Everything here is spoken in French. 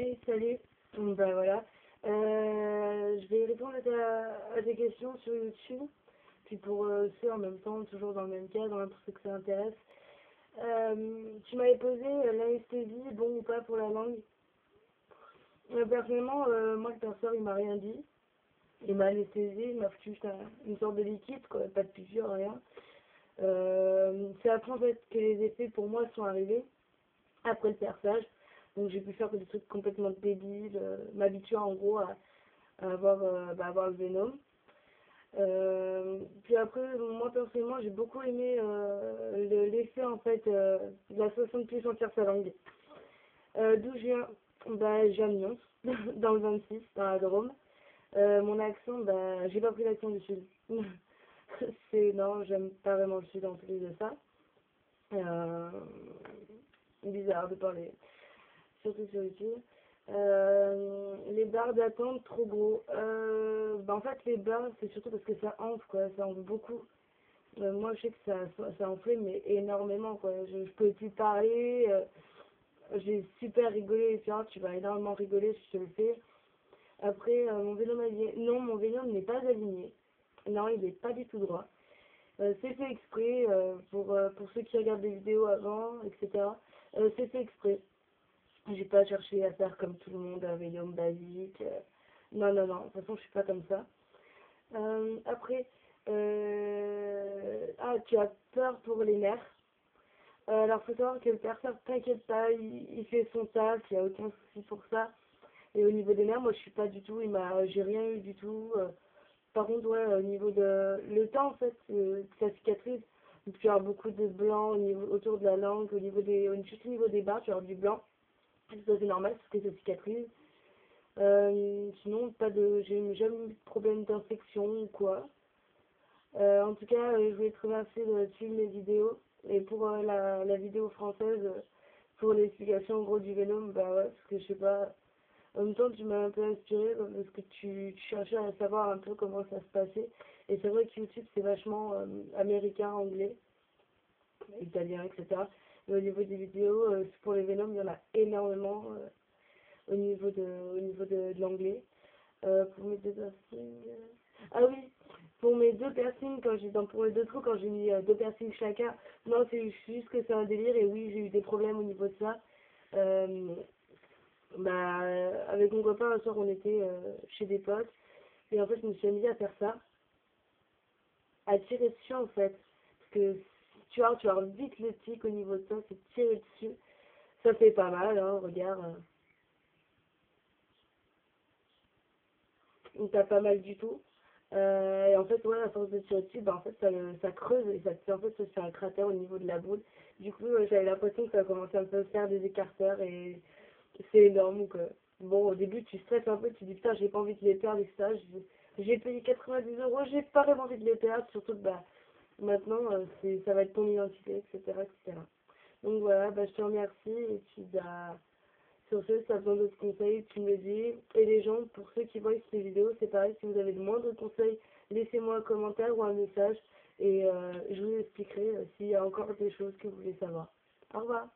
Hey, salut. Bah voilà. Je vais répondre à tes questions sur YouTube. Puis pour ceux en même temps, toujours dans le même cadre, hein, pour ceux que ça intéresse. Tu m'avais posé l'anesthésie, bon ou pas pour la langue. Personnellement, moi le perceur il m'a rien dit. Il m'a anesthésié, il m'a foutu juste une sorte de liquide, quoi, pas de piqûre, rien. C'est après en fait que les effets pour moi sont arrivés, après le perçage. Donc j'ai pu faire des trucs complètement débiles, m'habituer en gros à avoir le Venom. Puis après, moi personnellement, j'ai beaucoup aimé l'effet en fait de la 60 plus sentir sa langue. D'où je viens? Bah, je viens de Nyons, dans le 26, dans la Drôme. Mon accent, bah, j'ai pas pris l'accent du Sud. Non, j'aime pas vraiment le Sud en plus de ça. Euh, Bizarre de parler, surtout sur YouTube. Les barres d'attente trop gros. En fait, les barres, c'est surtout parce que ça enfle, quoi. Ça enfle beaucoup. Moi, je sais que ça enflait, mais énormément, quoi. Je pouvais plus parler. J'ai super rigolé, etc. Tu vas énormément rigoler si je te le fais. Après, mon vélo m'a dit non, mon vélo n'est pas aligné. Non, il n'est pas du tout droit. C'est fait exprès pour ceux qui regardent des vidéos avant, etc. C'est fait exprès. J'ai pas cherché à faire comme tout le monde, un vélo basique. Non, non, non, de toute façon, je suis pas comme ça. Après, tu as peur pour les nerfs. Alors, faut savoir que le perceur, t'inquiète pas, il fait son taf, il n'y a aucun souci pour ça. Et au niveau des nerfs, moi, je suis pas du tout, j'ai rien eu du tout. Par contre, ouais, au niveau de le temps, en fait, que ça cicatrise, tu vas avoir beaucoup de blanc autour de la langue, juste au niveau des bas, tu vas avoir du blanc. Ça, c'est normal, parce que ça cicatrise. Sinon, j'ai jamais eu de problème d'infection ou quoi. En tout cas, je voulais te remercier de suivre mes vidéos. Et pour la vidéo française, pour l'explication en gros du Venom, bah ouais, parce que je sais pas. En même temps, tu m'as un peu inspiré parce que tu cherchais à savoir un peu comment ça se passait. Et c'est vrai que YouTube, c'est vachement américain, anglais, italien, etc. Et au niveau des vidéos, pour les Venom, il y en a énormément au niveau de l'anglais. Pour mes deux piercings. Ah oui, pour mes deux piercings, pour mes deux trous, quand j'ai mis deux piercings chacun, non, c'est juste que c'est un délire et oui, j'ai eu des problèmes au niveau de ça. Euh, Avec mon copain, un soir, on était chez des potes et en fait, je me suis amusée à faire ça, à tirer dessus en fait. Parce que tu as vite le tic au niveau de ça, c'est tirer dessus. Ça fait pas mal, hein, regarde. T'as pas mal du tout. Et en fait, ouais, à force de tirer dessus, en fait, ça creuse et en fait, ça fait un cratère au niveau de la boule. Du coup, j'avais l'impression que ça commençait un peu à faire des écarteurs et c'est énorme, quoi. Bon, au début, tu stresses un peu, tu dis putain, j'ai pas envie de les perdre, etc. J'ai payé 90 €, j'ai pas vraiment envie de les perdre, surtout que maintenant, ça va être ton identité, etc., etc. Donc voilà, je te remercie et puis sur ce, si tu as besoin d'autres conseils, tu me le dis. Et les gens, pour ceux qui voient ces vidéos, c'est pareil, si vous avez de moindres conseils, laissez-moi un commentaire ou un message et je vous expliquerai s'il y a encore des choses que vous voulez savoir. Au revoir.